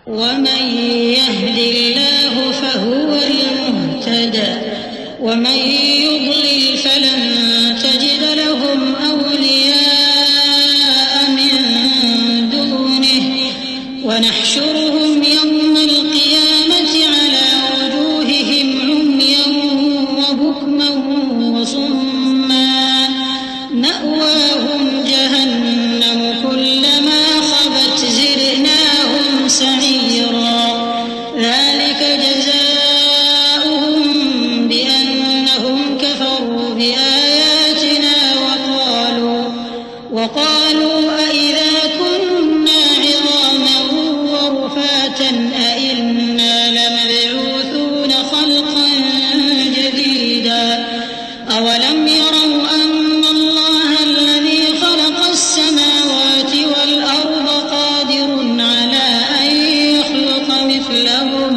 ومن يهد الله فهو المهتد ومن يضلل فلن تجد لهم أولياء من دونه ونحشرهم يوم القيامة على وجوههم عميا وبكما وصما مأواهم جهنم كلما خبت زدناهم سعيرا ذلك جزاؤهم بأنهم كفروا بآياتنا وقالوا أئذا كنا عظاما ورفاتا أئنا لمبعوثون خلقا جديدا أولم يروا أن الله الذي خلق السماوات والأرض قادر على أن يخلق مثلهم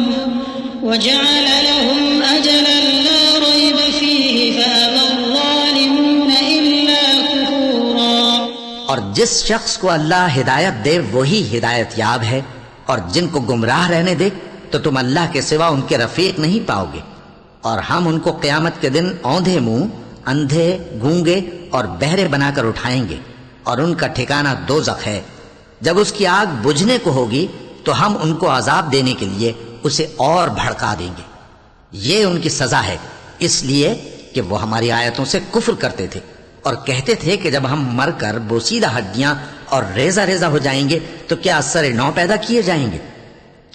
وجعل لهم أجلا لا ريب فيه فأبى الظالمون إلا كفورا۔ اور جس شخص کو اللہ ہدایت دے وہی ہدایت یاب ہے، اور جن کو گمراہ رہنے دے تو تم اللہ کے سوا ان کے رفیق نہیں پاؤ گے۔ اور ہم ان کو قیامت کے دن اوندھے منہ، اندھے، گونگے اور بہرے بنا کر اٹھائیں گے، اور ان کا ٹھکانہ دوزخ ہے۔ جب اس کی آگ بجھنے کو ہوگی تو ہم ان کو عذاب دینے کے لیے اسے اور بھڑکا دیں گے۔ یہ ان کی سزا ہے، اس لیے کہ وہ ہماری آیتوں سے کفر کرتے تھے اور کہتے تھے کہ جب ہم مر کر بوسیدہ ہڈیاں اور ریزہ ریزہ ہو جائیں گے تو کیا سر نو پیدا کیے جائیں گے؟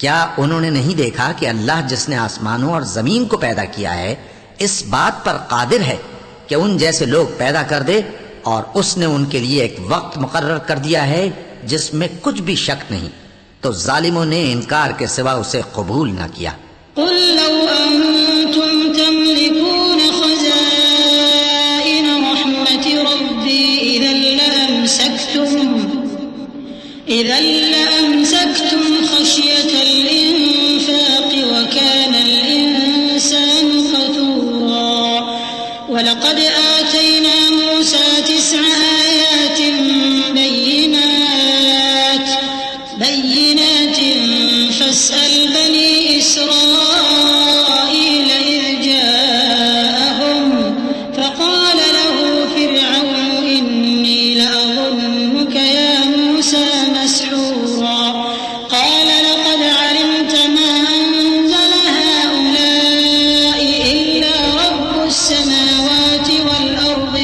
کیا انہوں نے نہیں دیکھا کہ اللہ جس نے آسمانوں اور زمین کو پیدا کیا ہے اس بات پر قادر ہے کہ ان جیسے لوگ پیدا کر دے، اور اس نے ان کے لیے ایک وقت مقرر کر دیا ہے جس میں کچھ بھی شک نہیں، تو ظالموں نے انکار کے سوا اسے قبول نہ کیا۔ قل لو أنتم تملكون خزائن رحمة ربي إذا لأمسكتم خشية الإنفاق وكان الإنسان خطورا ولقد آتينا موسى 9 آيات بينات فاسأل بني إسرائيل إذ جاءهم فقال له فرعون إني لأظنك يا موسى مسحورا قال لقد علمت ما أنزل هؤلاء إلا رب السماوات والأرض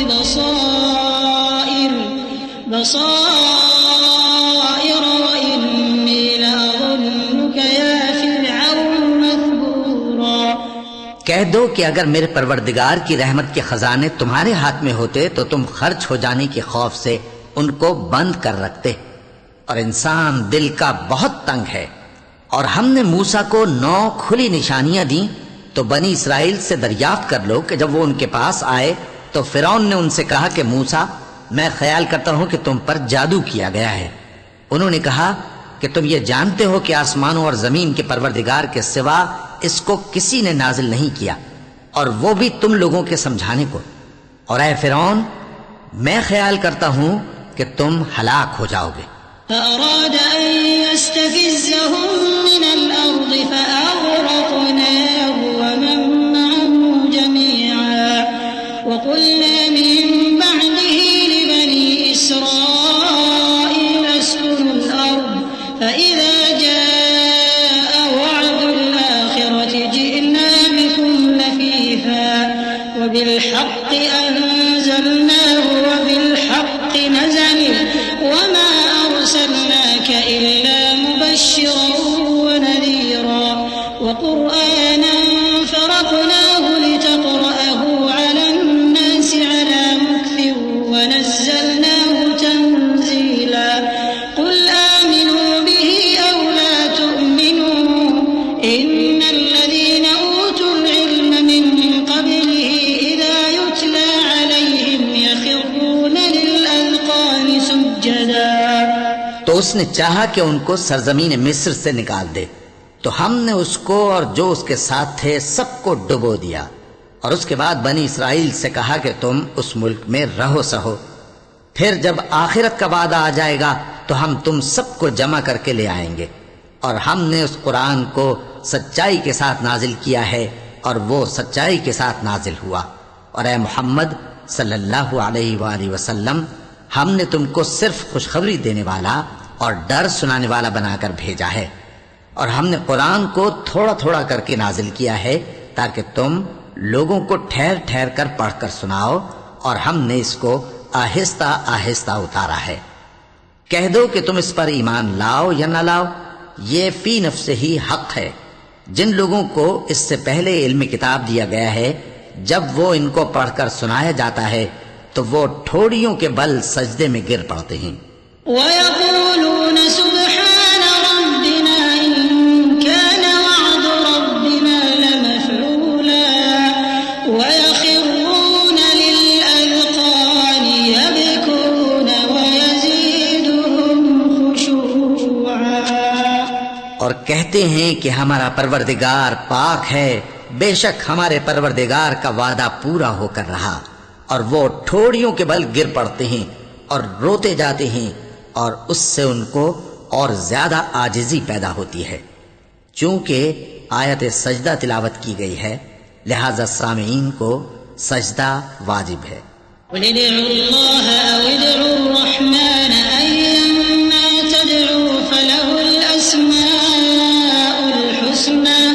بصائر وإني لأظنك يا فرعون مثبورا۔ کہہ دو کہ اگر میرے پروردگار کی رحمت کے خزانے تمہارے ہاتھ میں ہوتے تو تم خرچ ہو جانے کے خوف سے ان کو بند کر رکھتے، اور انسان دل کا بہت تنگ ہے۔ اور ہم نے موسیٰ کو 9 کھلی نشانیاں دیں، تو بنی اسرائیل سے دریافت کر لو کہ جب وہ ان کے پاس آئے تو فرعون نے ان سے کہا کہ موسیٰ میں خیال کرتا ہوں کہ تم پر جادو کیا گیا ہے۔ انہوں نے کہا کہ تم یہ جانتے ہو کہ آسمانوں اور زمین کے پروردگار کے سوا اس کو کسی نے نازل نہیں کیا، اور وہ بھی تم لوگوں کے سمجھانے کو، اور اے فرعون میں خیال کرتا ہوں کہ تم ہلاک ہو جاؤ گے۔ فأراد أن يستفزهم من الأرض فأغرقناه ومن معه جميعا وقلنا من بعده لبني إسرائيل اسكنوا الأرض فإذا جاء وعد الآخرة جئنا بكم لفيفا وبالحق أنزلناه وبالحق نزل وما أرسلناك إلا مبشرا ونذيرا وقرآنا فرقناه لتقرأه على الناس على مكث ونزلناه تنزيلا قل آمنوا به أو لا تؤمنوا إن الذين أوتوا العلم من قبله إذا يتلى عليهم يخرون للأذقان سجدا۔ تو اس نے چاہا کہ ان کو سرزمین مصر سے نکال دے، تو ہم نے اس کو اور جو اس کے ساتھ تھے سب کو ڈبو دیا، اور اس کے بعد بنی اسرائیل سے کہا کہ تم اس ملک میں رہو سہو، پھر جب آخرت کا وعدہ آ جائے گا تو ہم تم سب کو جمع کر کے لے آئیں گے، اور ہم نے اس قرآن کو سچائی کے ساتھ نازل کیا ہے اور وہ سچائی کے ساتھ نازل ہوا۔ اور اے محمد صلی اللہ علیہ وآلہ وسلم، ہم نے تم کو صرف خوشخبری دینے والا اور ڈر سنانے والا بنا کر بھیجا ہے، اور ہم نے قرآن کو تھوڑا تھوڑا کر کے نازل کیا ہے تاکہ تم لوگوں کو ٹھہر ٹھہر کر پڑھ کر سناؤ، اور ہم نے اس کو آہستہ آہستہ اتارا ہے۔ کہہ دو کہ تم اس پر ایمان لاؤ یا نہ لاؤ، یہ فی نفس ہی حق ہے۔ جن لوگوں کو اس سے پہلے علم کتاب دیا گیا ہے، جب وہ ان کو پڑھ کر سنایا جاتا ہے تو وہ ٹھوڑیوں کے بل سجدے میں گر پڑتے ہیں۔ وَيَقُولُونَ سُبْحَانَ رَبِّنَا إِن كَانَ وَعْدُ رَبِّنَا لَمَفْعُولًا وَيَخِرُّونَ لِلْأَذْقَانِ يَبْكُونَ وَيَزِيدُهُمْ خُشُوعًا۔ اور کہتے ہیں کہ ہمارا پروردگار پاک ہے، بے شک ہمارے پروردگار کا وعدہ پورا ہو کر رہا، اور وہ ٹھوڑیوں کے بل گر پڑتے ہیں اور روتے جاتے ہیں، اور اس سے ان کو اور زیادہ عاجزی پیدا ہوتی ہے۔ چونکہ آیت سجدہ تلاوت کی گئی ہے، لہذا سامعین کو سجدہ واجب ہے۔ قُلِ ادْعُوا اللَّهَ أَوِ ادْعُوا الرَّحْمَٰنَ أَيًّمَّا تَدْعُوا فَلَهُ الْأَسْمَاءُ الْحُسْنَىٰ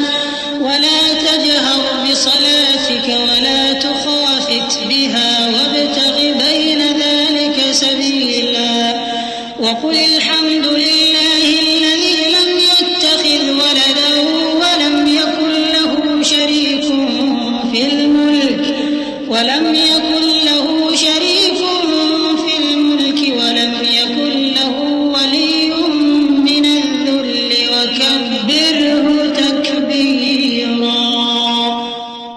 وَلَا تَجْهَرْ بِصَلَاتِكَ وَلَا تُخَافِتْ بِهَا وَابْتَغِ بَيْنَ ذَلِكَ سَبِيلًا وَقُلِ الْحَمْدُ لِلَّهِ الَّذِي لَمْ يَتَّخِذْ وَلَدًا وَلَمْ يَكُن لَّهُ شَرِيكٌ فِي الْمُلْكِ وَلَمْ يَكُن لَّهُ وَلِيٌّ مِّنَ الذُّلِّ وَكَبِّرْهُ تَكْبِيرًا۔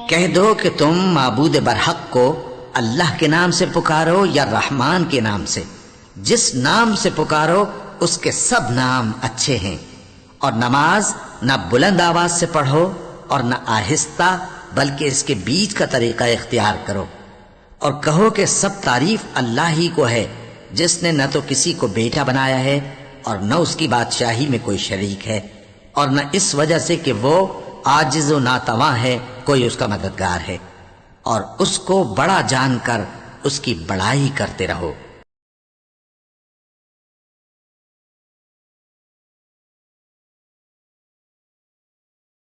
کہہ دو کہ تم معبود برحق کو اللہ کے نام سے پکارو یا رحمان کے نام سے، جس نام سے پکارو اس کے سب نام اچھے ہیں، اور نماز نہ بلند آواز سے پڑھو اور نہ آہستہ، بلکہ اس کے بیچ کا طریقہ اختیار کرو، اور کہو کہ سب تعریف اللہ ہی کو ہے، جس نے نہ تو کسی کو بیٹا بنایا ہے اور نہ اس کی بادشاہی میں کوئی شریک ہے، اور نہ اس وجہ سے کہ وہ عاجز و ناتواں ہے کوئی اس کا مددگار ہے، اور اس کو بڑا جان کر اس کی بڑائی کرتے رہو۔